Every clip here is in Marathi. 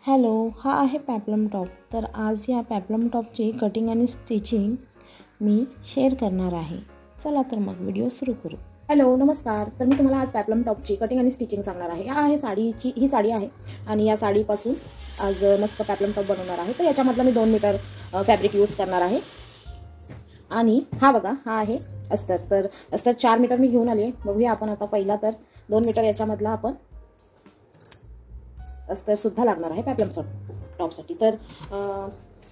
हॅलो, हा आहे पेप्लम टॉप। तर आज या पेप्लम टॉपची कटिंग आणि स्टिचिंग मी शेअर करणार आहे। चला तर मग व्हिडिओ सुरू करू। हॅलो नमस्कार। तर मी तुम्हाला आज पेप्लम टॉपची कटिंग आणि स्टिचिंग सांगणार आहे। ही साडी आहे आणि या साडीपासून आज मस्त पेप्लम टॉप बनवणार आहे। तर याच्यामधला मी 2 मीटर फॅब्रिक यूज करणार आहे। आणि हा बघा, हा आहे अस्तर। तर अस्तर 4 मीटर मी घेऊन आली आहे। बघूया आपण आता पहिला तर 2 मीटर याच्यामधला आपण अस्तर सुद्धा लागणार आहे पेप्लम टॉपसाठी। तर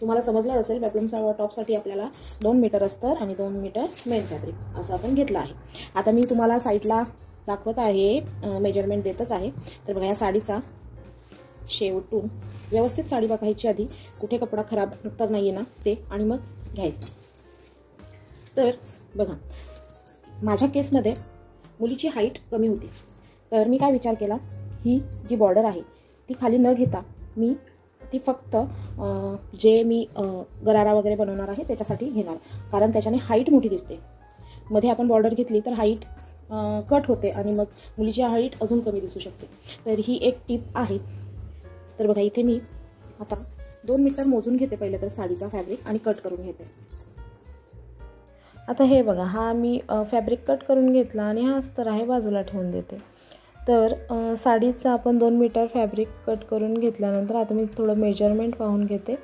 तुम्हाला समजलं असेल, पेप्लम टॉपसाठी आपल्याला 2 मीटर अस्तर आणि 2 मीटर मेन फॅब्रिक असं आपण घेतलं आहे। आता मी तुम्हाला साईडला दाखवत आहे, मेजरमेंट देतच आहे। तर बघा, या साडीचा शेवटून व्यवस्थित साडी बघायची आधी, कुठे कपडा खराब तर नाही आहे ना ते, आणि मग घ्यायचं। तर बघा, माझ्या केसमध्ये मुलीची हाईट कमी होती, तर मी काय विचार केला, ही जी बॉर्डर आहे ती खाली न घेता मी ती फक्त जे मी गरारा वगैरे बनवणार आहे त्याच्यासाठी घेणार, कारण त्याच्याने हाईट मोठी दिसते। मध्ये आपण बॉर्डर घेतली तर हाईट कट होते आणि मग मुलीची हाईट अजून कमी दिसू शकते। तर ही एक टिप आहे। तर बघा, इथे मी आता 2 मीटर मोजून घेते पहिलं तर साडीचा फॅब्रिक आणि कट करून घेते। आता हे बघा, हा मी फॅब्रिक कट करून घेतला आणि हा अस्तर आहे बाजूला ठेवून देते। तर साडीचा आपण 2 मीटर फॅब्रिक कट करून घेतल्यानंतर आता मी थोडं मेजरमेंट पाहून घेते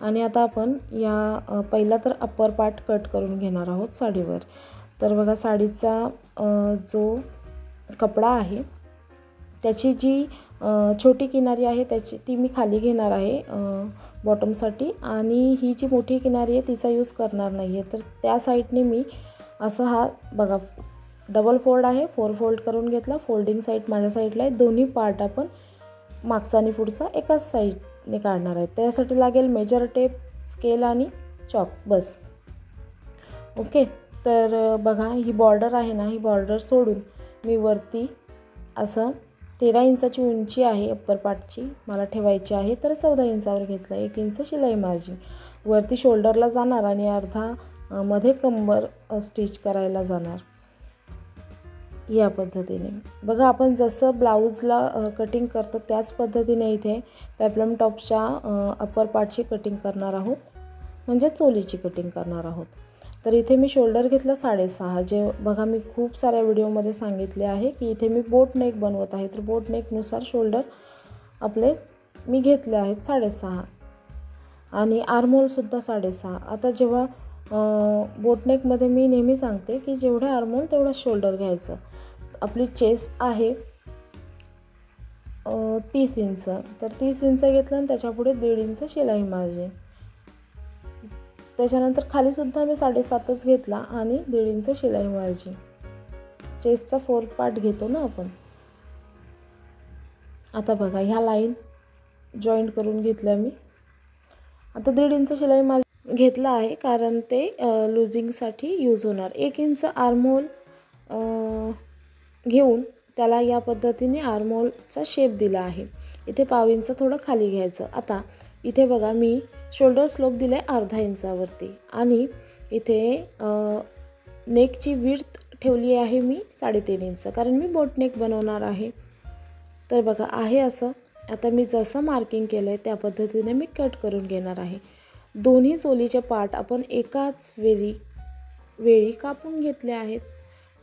आणि आता आपण या पहिला तर अप्पर पार्ट कट करून घेणार आहोत साडीवर। तर बघा, साडीचा जो कपडा आहे त्याची जी छोटी किनारी आहे ती मी खाली घेणार आहे बॉटमसाठी, आणि ही जी मोठी किनारी आहे तिचा यूज करणार नाही आहे। तर त्या साईडने मी असं, हा बघा डबल फोल्ड आहे, 4 फोल्ड करून घेतला। फोल्डिंग साईड माझ्या साईडला आहे। दोन्ही पार्ट आपण मागचा आणि पुढचा एकाच साईडने काढणार आहे। त्यासाठी लागेल मेजर टेप, स्केल आणि चॉक, बस। ओके, तर बघा, ही बॉर्डर आहे ना, ही बॉर्डर सोडून मी वरती असं 13 इंचाची उंची आहे अप्पर पार्टची मला ठेवायची आहे, तर 14 इंचावर घेतलं। 1 इंच शिलाई मार्जिन वरती शोल्डरला जाणार आणि अर्धा मध्ये कंबर स्टिच करायला जाणार, या पद्धतीने। बघा, आपण जसं ब्लाऊजला कटिंग करतो त्याच पद्धतीने इथे पेप्लम टॉपच्या अप्पर पार्टची कटिंग करणार आहोत, म्हणजे चोलीची कटिंग करणार आहोत। तर इथे मी शोल्डर घेतलं 6.5, जे बघा मी खूप साऱ्या व्हिडिओमध्ये सांगितले आहे की इथे मी बोट नेक बनवत आहे, तर बोट नेकनुसार शोल्डर आपले मी घेतले आहेत 6.5 आणि आर्महोलसुद्धा 6.5। आता जेव्हा बोटनेकमध्ये मी नेहमी सांगते की जेवढे आर्महोल तेवढा शोल्डर घ्यायचं। आपली चेस्ट आहे 30 इंच, तर 30 इंच घेतलं आणि त्याच्यापुढे 1.5 इंच शिलाई मार्जिन। त्याच्यानंतर खालीसुद्धा मी 7.5च घेतला आणि 1.5 इंच शिलाई मार्जिन। चेस्टचा 4 पार्ट घेतो ना आपण। आता बघा, ह्या लाईन जॉईंट करून घेतल्या मी। आता 1.5 इंच शिलाई मार्जिन घेतला आहे, कारण ते लूजिंगसाठी यूज होणार। 1 इंच आर्महोल घेऊन त्याला या पद्धतीने आर्महोलचा शेप दिला आहे। इथे पाव इंच थोडं खाली घ्यायचं। आता इथे बघा, मी शोल्डर स्लोप दिले अर्धा इंचावरती आणि इथे नेकची विड्थ ठेवली आहे मी 3.5 इंच, कारण मी बोट नेक बनवणार आहे। तर बघा, आहे असं। आता मी जसं मार्किंग केलं आहे त्या पद्धतीने मी कट करून घेणार आहे। दोन्ही चोलीचे पार्ट आपण एकाच वेळी कापून घेतले आहेत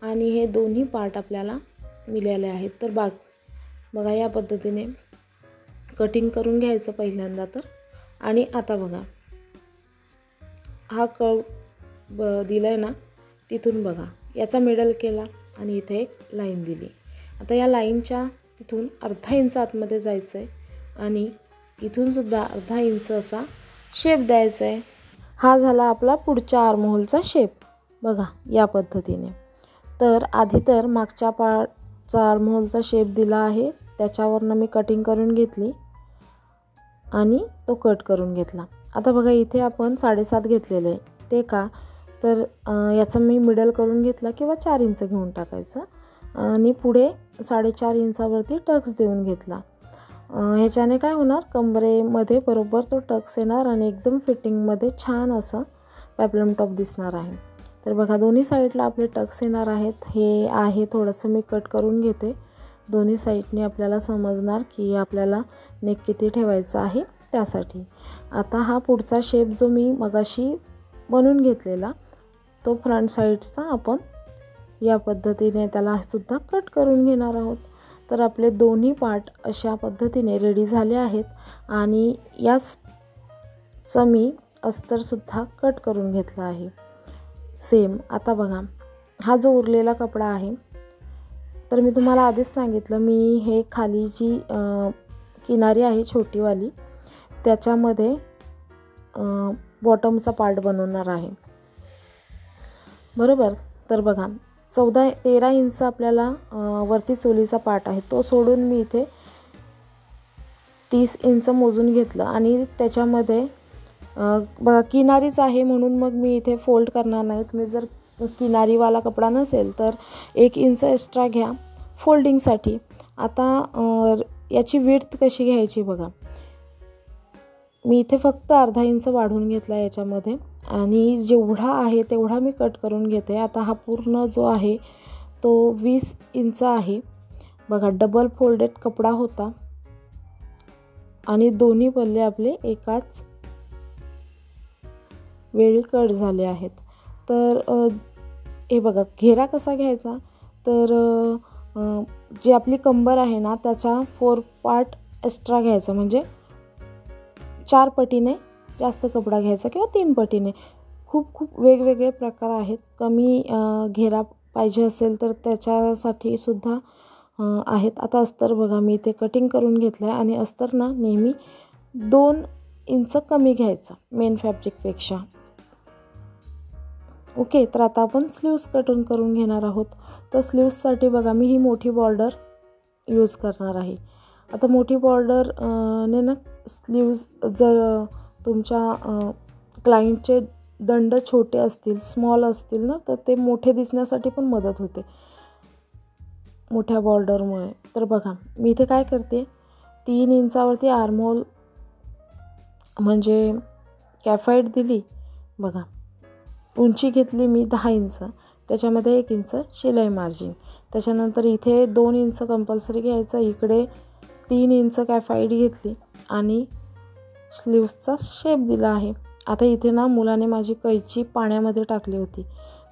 आणि हे दोन्ही पार्ट आपल्याला मिळाले आहेत। तर बघा, या पद्धतीने कटिंग करून घ्यायचं पहिल्यांदा तर। आणि आता बघा, हा कर्व दिलाय ना, तिथून बघा याचा मिडल केला आणि इथे एक लाईन दिली। आता या लाईनच्या तिथून अर्धा इंच आतमध्ये जायचं आहे आणि इथून सुद्धा अर्धा इंच असा शेप द्यायचा आहे। हा झाला आपला पुढच्या आर्महोलचा शेप, बघा या पद्धतीने। तर आधी तर मागच्या पार्टचा आर्महोलचा शेप दिला आहे, त्याच्यावरनं मी कटिंग करून घेतली आणि तो कट करून घेतला। आता बघा, इथे आपण 7.5 घेतलेले आहे, ते का तर याचा मी मिडल करून घेतला किंवा 4 इंच घेऊन टाकायचं आणि पुढे 4.5 इंचावरती टक्स देऊन घेतला। ह्याच्याने काय होणार, कंबरेमध्ये बरोबर तो टक्स येणार आणि एकदम फिटिंगमध्ये छान असं पेप्लम टॉप दिसणार आहे। तर बघा, दोन्ही साईडला आपले टक्स येणार आहेत। हे आहे थोडंसं मी कट करून घेते दोन्ही साईडने आपल्याला समजणार की आपल्याला नेक किती ठेवायचा आहे त्यासाठी. आता हा पुढचा शेप जो मी मगाशी बनवून घेतलेला तो फ्रंट साईडचा आपण या पद्धतीने त्याला सुद्धा कट करून घेणार आहोत. तर आपले दोन्ही पार्ट अशा पद्धतीने रेडी झाले आहेत आणि याच मी अस्तरसुद्धा कट करून घेतला आहे सेम. आता बघा हा जो उरलेला कपडा आहे तर मी तुम्हाला आधीच सांगितलं मी हे खाली जी किनारी आहे छोटीवाली त्याच्यामध्ये बॉटमचा पार्ट बनवणार आहे बरोबर. तर बघा 13 इंच आपल्याला वरती चोलीचा पार्ट आहे तो सोडून मी इथे 30 इंच मोजून घेतलं आणि त्याच्यामध्ये बघा किनारीच आहे म्हणून मग मी इथे फोल्ड करणार नाही. तुम्ही जर किनारीवाला कपडा नसेल तर 1 इंच एक्स्ट्रा घ्या फोल्डिंगसाठी. आता याची विड्थ कशी घ्यायची बघा, मी इथे फक्त अर्धा इंच वाढवून घेतला याच्यामध्ये आणि जेवढा आहे तेवढा मी कट करून घेते. आता हा पूर्ण जो आहे तो 20 इंच आहे बघा. डबल फोल्डेड कपडा होता आणि दोन्ही पल्ले आपले एकाच वेळी कट झाले आहेत. तर हे बघा घेरा कसा घ्यायचा तर जी आपली कंबर आहे ना त्याचा 4 पार्ट एक्स्ट्रा घ्यायचा म्हणजे 4 पटीने जास्त कपडा घ्यायचा किंवा 3 पटीने. खूप वेगवेगळे प्रकार आहेत. कमी घेरा पाहिजे असेल तर त्याच्यासाठी सुद्धा आहेत. आता अस्तर बघा मी इथे कटिंग करून घेतलं आहे आणि अस्तर ना नेहमी 2 इंच कमी घ्यायचा मेन फॅब्रिकपेक्षा. ओके. तर आता आपण स्लीव्स कटिंग करून घेणार आहोत. तर स्लीव्ससाठी बघा मी ही मोठी बॉर्डर यूज करणार आहे. आता मोठी बॉर्डर ने ना स्लीव्स जर तुमच्या क्लायंटचे दंड छोटे असतील स्मॉल असतील ना तर ते मोठे दिसण्यासाठी पण मदत होते मोठ्या बॉर्डरमुळे. तर बघा मी इथे काय करते 3 इंचावरती आर्महोल म्हणजे कॅफाईड दिली बघा. उंची घेतली मी 10 इंच त्याच्यामध्ये 1 इंच शिलाई मार्जिन. त्याच्यानंतर इथे 2 इंच कंपल्सरी घ्यायचं. इकडे 3 इंच कॅफाईड घेतली आणि स्लीव्सचा शेप दिला आहे. आता इथे ना मुलाने माझी कैची पाण्यामध्ये टाकली होती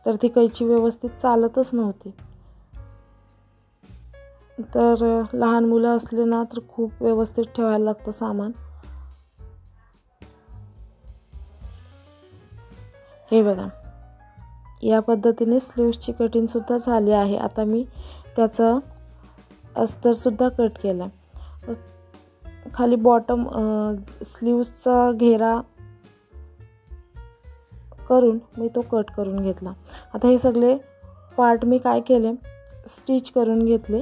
तर ती कैची व्यवस्थित चालतच नव्हती. तर लहान मुलं असले ना तर खूप व्यवस्थित ठेवायला लागतं सामान. हे बघा या पद्धतीने स्लीव्सची कटिंगसुद्धा झाली आहे. आता मी त्याचं अस्तरसुद्धा कट केला. खाली बॉटम स्लीव्सचा घेरा करून मी तो कट करून घेतला. आता हे सगळे पार्ट मी काय केले स्टिच करून घेतले.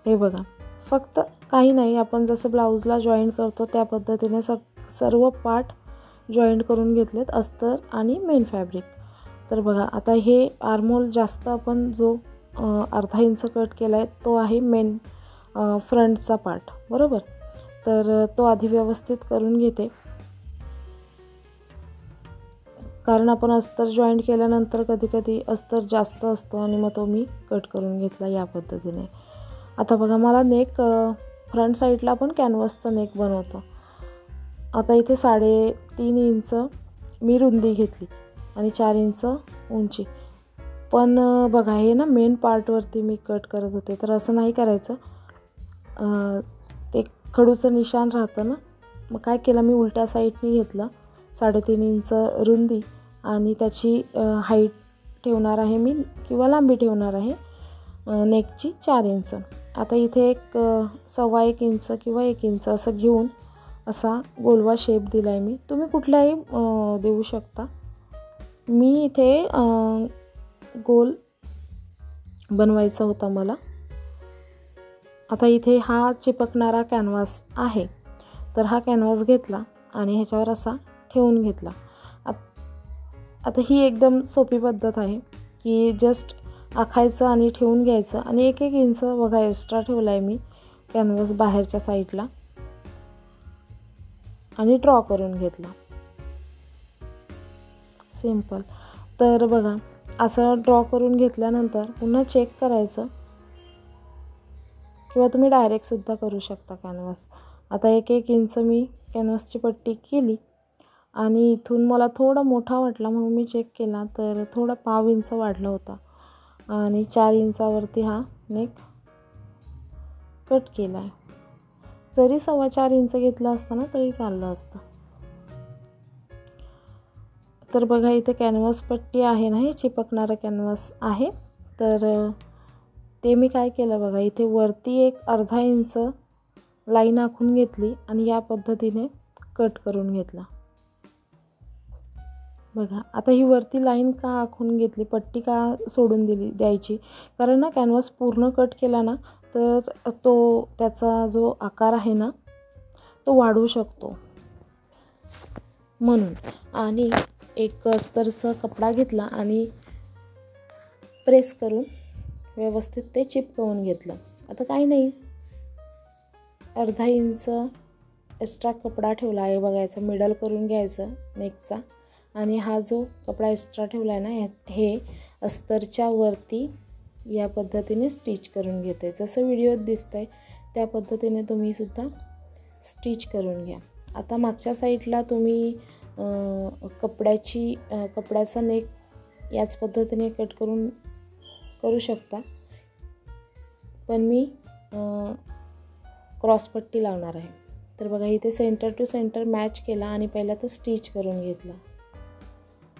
हे बघा फक्त काही नाही आपण जसं ब्लाऊजला जॉईंट करतो त्या पद्धतीने सर्व पार्ट जॉईंट करून घेतलेत अस्तर आणि मेन फॅब्रिक. तर बघा आता हे आर्महोल जास्त आपण जो अर्धा इंच कट केला आहे तो आहे मेन फ्रंटचा पार्ट बरोबर. तर तो आधी व्यवस्थित करून घेते कारण आपण अस्तर जॉईंट केल्यानंतर कधी अस्तर जास्त असतो आणि मग तो मी कट करून घेतला या पद्धतीने. आता बघा मला नेक फ्रंट साईडला आपण कॅनव्हासचा नेक बनवतो. आता इथे 3.5 इंच मी रुंदी घेतली आणि 4 इंच उंची. पण बघा हे ना मेन पार्टवरती मी कट करत होते तर असं नाही करायचं. ते खडूचं निशाण राहतं ना मग काय केलं मी उलट्या साईडनी घेतलं 3.5 इंच रुंदी आणि त्याची हाईट ठेवणार आहे मी किंवा लांबी ठेवणार आहे नेकची 4 इंच. आता इथे 1.25 इंच किंवा 1 इंच असं घेऊन असा गोलवा शेप दिला आहे मी. तुम्ही कुठलाही देऊ शकता. मी इथे गोल बनवायचा होता मला. आता इथे हा चिपकणारा कॅनव्हास आहे तर हा कॅनव्हास घेतला आणि ह्याच्यावर असा ठेवून घेतला. आता ही एकदम सोपी पद्धत आहे की जस्ट आखायचं आणि ठेवून घ्यायचं आणि 1-1 इंच बघा एक्स्ट्रा ठेवला आहे मी कॅनव्हास बाहेरच्या साईडला आणि ड्रॉ करून घेतला सिंपल. तर बघा असं ड्रॉ करून घेतल्यानंतर पुन्हा चेक करायचं किंवा तुम्ही डायरेक्टसुद्धा करू शकता कॅनव्हास. आता 1-1 इंच मी कॅनव्हासची पट्टी केली आणि इथून मला थोडा मोठा वाटला म्हणून मी चेक केला, तर थोडा 1/2 इंच वाढला होता आणि 4 इंचावरती हा नेक कट केला आहे. जरी 4.25 इंच घेतला असता ना तरी चाललं असतं. तर बघा इथे कॅनव्हास पट्टी आहे ना, हे चिपकणारं कॅनव्हास आहे. तर ते मी काय केलं बघा, इथे वरती एक अर्धा इंच लाईन आखून घेतली आणि या पद्धतीने कट करून घेतला. बघा आता ही वरती लाईन का आखून घेतली, पट्टी का सोडून द्यायची, कारण ना कॅनव्हास पूर्ण कट केला ना तर त्याचा जो आकार आहे ना तो वाढू शकतो म्हणून. आणि एक अस्तरचा कपडा घेतला आणि प्रेस करून व्यवस्थित ते चिपकवून घेतलं. आता काही नाही, अर्धा इंच एक्स्ट्रा कपडा ठेवला आहे बघायचा, मिडल करून घ्यायचं नेकचा आणि हा जो कपडा एक्स्ट्रा ठेवला आहे ना हे अस्तरच्या वरती या पद्धतीने स्टिच करून घेते. जसं व्हिडिओत दिसतंय त्या पद्धतीने तुम्ही सुद्धा स्टिच करून घ्या. आता मागच्या साईडला तुम्ही कपड्याचा नेक याच पद्धतीने कट करू शकता, पण मी क्रॉसपट्टी लावणार आहे. तर बघा इथे सेंटर टू सेंटर मॅच केला आणि पहिला तर स्टिच करून घेतला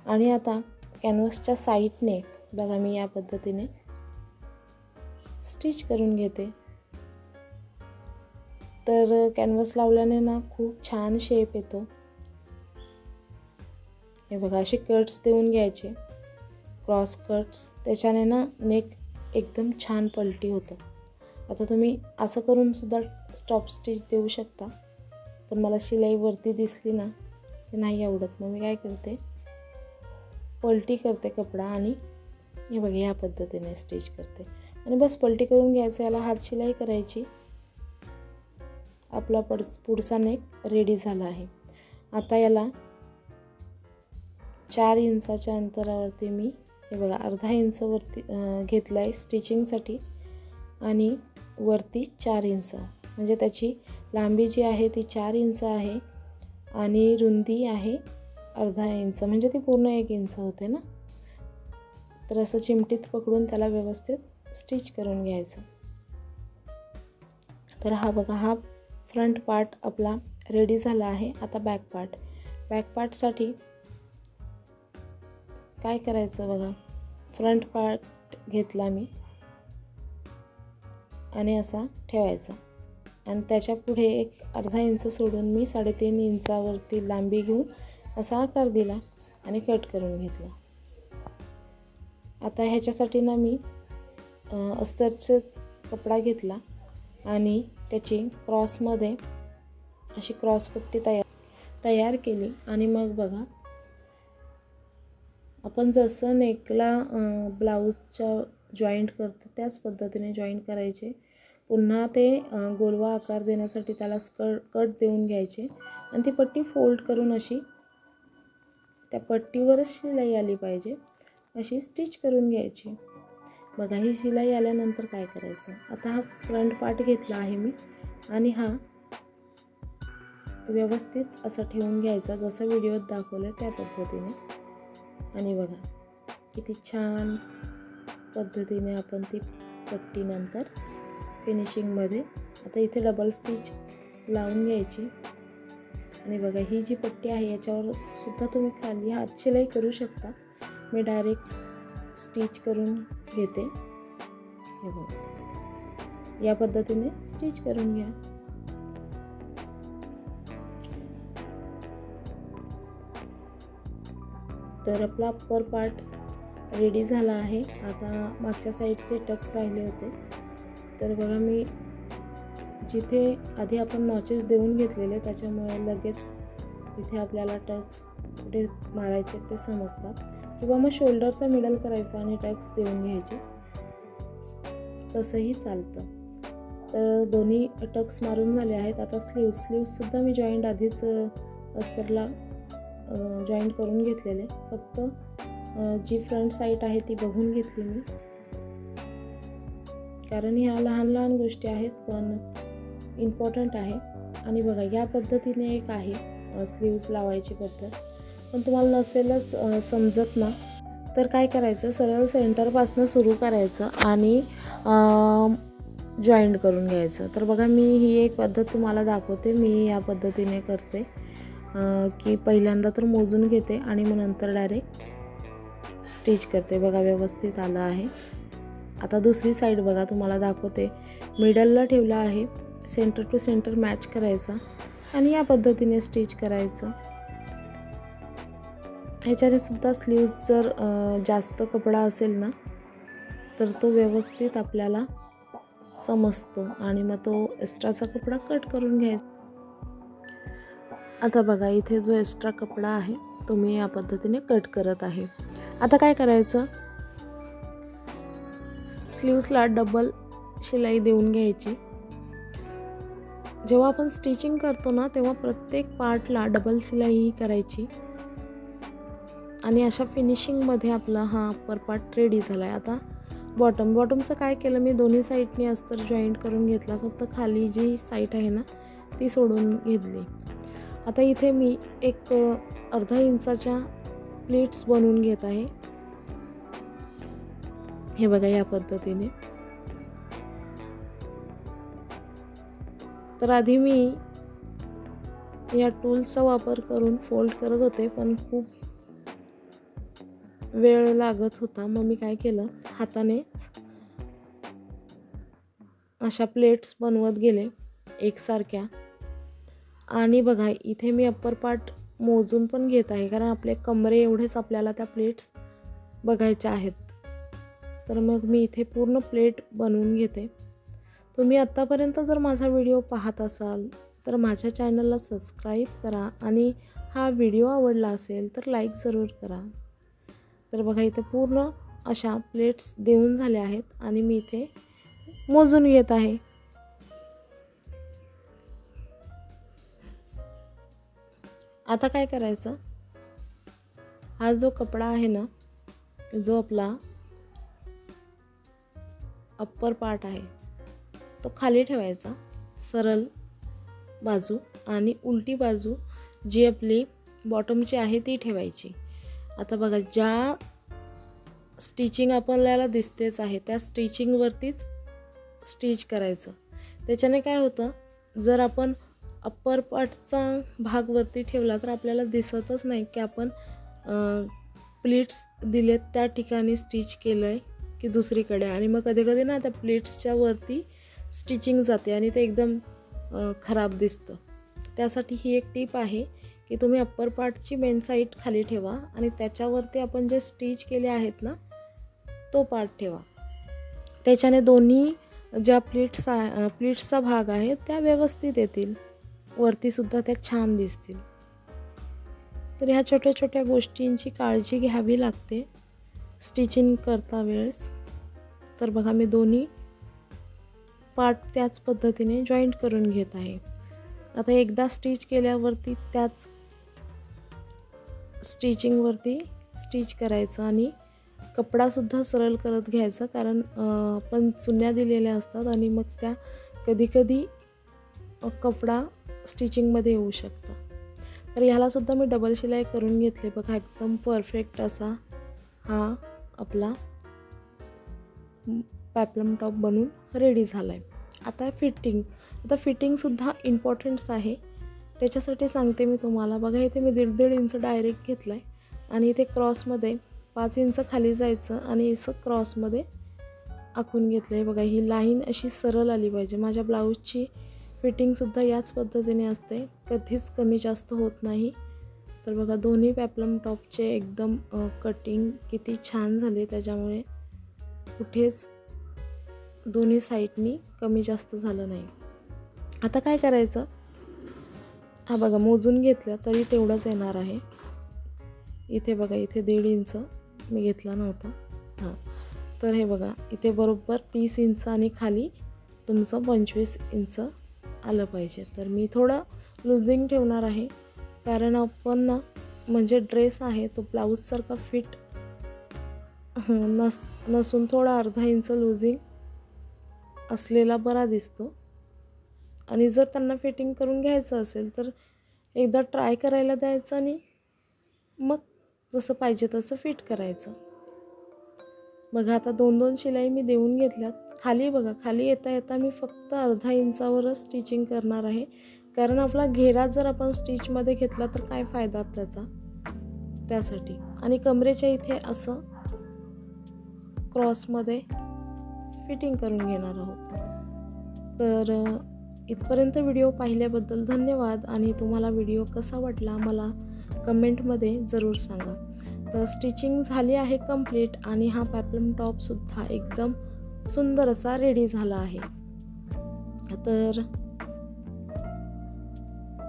आणि आता कॅनव्हासच्या साईडने बघा मी या पद्धतीने स्टिच करून घेते. तर कॅनव्हास लावल्याने ना खूप छान शेप येतो. हे बघा असे कट्स देऊन घ्यायचे, क्रॉस कट्स, त्याच्याने ना नेक एकदम छान पलटी होतं. आता तुम्ही असं करून सुद्धा स्टॉप स्टिच देऊ शकता, पण मला शिलाई वरती दिसली ना ते नाही आवडत. मग मी काय करते, पलटी करते कपडा आणि हे बघा या पद्धतीने स्टिच करते आणि बस पलटी करून घ्यायचं. याला हात शिलाई करायची. आपला पुढचा नेक रेडी झाला आहे. आता याला 4 इंचाच्या अंतरावरती मी हे बघा अर्धा इंच वरती घेतला आहे स्टिचिंगसाठी आणि वरती 4 इंच, म्हणजे त्याची लांबी जी आहे ती 4 इंच आहे आणि रुंदी आहे अर्धा इंच, म्हणजे ती पूर्ण 1 इंच होते ना. तर असं चिमटीत पकडून त्याला व्यवस्थित स्टिच करून घ्यायचं. तर हा बघा हा फ्रंट पार्ट आपला रेडी झाला आहे. आता बॅक पार्टसाठी काय करायचं बघा, फ्रंट पार्ट घेतला मी आणि असा ठेवायचा आणि त्याच्या पुढे एक अर्धा इंच सोडून मी 3.5 इंचावरती लांबी घेऊन असा आकार दिला आणि कट करून घेतला. आता ह्याच्यासाठी ना मी अस्तरचाच कपडा घेतला आणि त्याची क्रॉसमध्ये अशी क्रॉसपट्टी तयार केली आणि मग बघा आपण जसं नेकला ब्लाऊजच्या जॉईंट करतो त्याच पद्धतीने जॉईंट करायचे. पुन्हा ते गोलवा आकार देण्यासाठी त्याला कट देऊन घ्यायचे आणि ती पट्टी फोल्ड करून अशी त्या पट्टीवरच शिलाई आली पाहिजे अशी स्टिच करून घ्यायची. बघा ही शिलाई आल्यानंतर काय करायचं, आता हा फ्रंट पार्ट घेतला आहे मी आणि हा व्यवस्थित असा ठेवून घ्यायचा जसं व्हिडिओत दाखवलं त्या पद्धतीने. आणि बघा किती छान पद्धतीने आपण ती पट्टी नंतर फिनिशिंगमध्ये आता इथे डबल स्टिच लावून घ्यायची. आणि बघा ही जी पट्टी आहे याच्यावर सुद्धा तुम्ही खाली हात शिलाई करू शकता. मी डायरेक्ट स्टिच करून घेते. हे बघा या पद्धतीने स्टिच करून घ्या. तर आपला अप्पर पार्ट रेडी झाला आहे. आता मागच्या साईडचे टक्स राहिले होते. तर बघा मी जिथे आधी आपण नॉचेस देऊन घेतलेले त्याच्यामुळे लगेच इथे आपल्याला टक्स कुठे मारायचे ते समजतात, किंवा मग शोल्डरचा मिडल करायचा आणि टक्स देऊन घ्यायचे तसंही चालतं. तर दोन्ही टक्स मारून झाले आहेत. आता स्लीव्ससुद्धा मी जॉईंट आधीच अस्तरला जॉईंट करून घेतलेले, फक्त जी फ्रंट साईड आहे ती बघून घेतली मी कारण ह्या लहान लहान गोष्टी आहेत पण इम्पॉर्टंट आहे. आणि बघा या पद्धतीने एक आहे स्लीव्स लावायची पद्धत, पण तुम्हाला नसेलच समजत ना, तर काय करायचं, सरळ सेंटरपासून सुरू करायचं आणि जॉईंट करून घ्यायचं. तर बघा मी ही एक पद्धत तुम्हाला दाखवते. मी या पद्धतीने करते की पहिल्यांदा तर मोजून घेते आणि मग नंतर डायरेक्ट स्टिच करते. बघा व्यवस्थित आलं आहे. आता दुसरी साईड बघा तुम्हाला दाखवते. मिडलला ठेवलं आहे, सेंटर टू सेंटर मॅच करायचा आणि या पद्धतीने स्टिच करायचं. ह्याच्याने सुद्धा स्लीव्स जर जास्त कपडा असेल ना तर तो व्यवस्थित आपल्याला समजतो आणि मग तो एक्स्ट्राचा कपडा कट करून घ्यायचा. आता बघा इथे जो एक्स्ट्रा कपडा आहे तो मी या पद्धतीने कट करत आहे. आता काय करायचं, स्लीव्सला डबल शिलाई देऊन घ्यायची. जेव्हा आपण स्टिचिंग करतो ना तेव्हा प्रत्येक पार्टला डबल शिलाई करायची आणि अशा फिनिशिंगमध्ये आपला हा अप्पर पार्ट रेडी झाला आहे. आता बॉटमचं काय केलं मी, दोन्ही साईडनी अस्तर जॉईंट करून घेतला, फक्त खाली जी साईड आहे ना ती सोडून घेतली. आता इथे मी एक अर्धा इंचाच्या प्लीट्स बनवून घेत आहे. हे बघा या पद्धतीने. तर आधी मी या टूल्सचा वापर करून फोल्ड करत होते पण खूप वेळ लागत होता. मग मी काय केलं, हातानेच अशा प्लेट्स बनवत गेले एकसारख्या. आणि बघा इथे मी अप्पर पार्ट मोजून पण घेत आहे कारण आपले कमरे एवढेच आपल्याला त्या प्लेट्स बघायच्या आहेत. तर मग मी इथे पूर्ण प्लेट बनवून घेते. तुम्ही आत्तापर्यंत जर माझा व्हिडिओ पाहत असाल तर माझ्या चॅनलला सबस्क्राईब करा आणि हा व्हिडिओ आवडला असेल तर लाईक जरूर करा. तर बघा इथे पूर्ण अशा प्लेट्स देऊन झाल्या आहेत आणि मी इथे मोजून घेत आहे. आता काय करायचं, हा जो कपडा आहे ना, जो आपला अप्पर पार्ट आहे तो खाली ठेवायचा, सरळ बाजू, आणि उलटी बाजू जी आपली बॉटमची आहे ती ठेवायची. आता बघा ज्या स्टिचिंग आपल्याला दिसतेच आहे त्या स्टिचिंगवरतीच स्टिच करायचं. त्याच्याने काय होतं, जर आपण अप्पर पार्टचा भाग वरती ठेवला तर आपल्याला दिसतच नाही की आपण प्लीट्स दिलेत त्या ठिकाणी स्टिच केलं आहे की दुसरीकडे. आणि मग कधी कधी ना त्या प्लीट्सच्या वरती स्टिचिंग जाते आणि ते एकदम खराब दिसतं. त्यासाठी ही एक टीप आहे की तुम्ही अप्पर पार्टची मेन साईड खाली ठेवा आणि त्याच्यावरती आपण जे स्टिच केले आहेत ना तो पार्ट ठेवा. त्याच्याने दोन्ही ज्या प्लीट्सचा भाग आहे त्या व्यवस्थित येतील, वरतीसुद्धा त्या छान दिसतील. तर ह्या छोट्या छोट्या गोष्टींची काळजी घ्यावी लागते स्टिचिंग करता वेळेस. तर बघा मी दोन्ही पार्ट त्याच पद्धतीने जॉईंट करून घेत आहे. आता एकदा स्टिच केल्यावरती त्याच स्टिचिंगवरती स्टिच करायचं आणि कपडासुद्धा सरळ करत घ्यायचा, कारण आपण चुन्या दिलेल्या असतात आणि मग त्या कधीकधी कपडा स्टिचिंगमध्ये येऊ शकतं. तर ह्यालासुद्धा मी डबल शिलाई करून घेतली. बघा एकदम परफेक्ट असा हा आपला पॅप्लम टॉप बनून रेडी झाला आहे. आता फिटिंगसुद्धा इम्पॉर्टंट्स आहे, त्याच्यासाठी सांगते मी तुम्हाला. बघा इथे मी 1.5 इंच डायरेक्ट घेतला आहे आणि इथे क्रॉसमध्ये 5 इंच खाली जायचं आणि असं क्रॉसमध्ये आखून घेतलं आहे. बघा ही लाईन अशी सरळ आली पाहिजे. माझ्या ब्लाऊजची फिटिंगसुद्धा याच पद्धतीने असते, कधीच कमी जास्त होत नाही. तर बघा दोन्ही पॅप्लम टॉपचे एकदम कटिंग किती छान झाले, त्याच्यामुळे कुठेच दोन्ही साईडनी कमी जास्त झालं नाही. आता काय करायचं, हा बघा मोजून घेतलं तरी तेवढंच येणार आहे. इथे बघा इथे 1.5 इंच मी घेतला नव्हता. हां, तर हे बघा इथे बरोबर 30 इंच आणि खाली तुमचं 25 इंच आलं पाहिजे. तर मी थोडं लुझिंग ठेवणार आहे, कारण आपण ना म्हणजे ड्रेस आहे तो ब्लाऊजसारखा फिट नसून थोडा अर्धा इंच लुझिंग असलेला बरा दिसतो. आणि जर त्यांना फिटिंग करून घ्यायचं असेल तर एकदा ट्राय करायला द्यायचं आणि मग जसं पाहिजे तसं फिट करायचं. बघा आता 2-2 शिलाई मी देऊन घेतल्यात. खाली बघा, खाली येता येता मी फक्त अर्धा इंचावरच स्टिचिंग करणार आहे, कारण आपला घेरा जर आपण स्टिचमध्ये घेतला तर काय फायदा त्याचा, त्यासाठी. आणि कमरेच्या इथे असं क्रॉसमध्ये फिटिंग करून घेणार आहोत. तर इथपर्यंत व्हिडिओ पाहिल्याबद्दल धन्यवाद. आणि तुम्हाला व्हिडिओ कसा वाटला मला कमेंटमध्ये जरूर सांगा. तर स्टिचिंग झाली आहे कंप्लीट आणि हा पेप्लम टॉपसुद्धा एकदम सुंदर असा रेडी झाला आहे. तर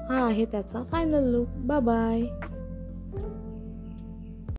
हा आहे त्याचा फायनल लुक. Bye bye.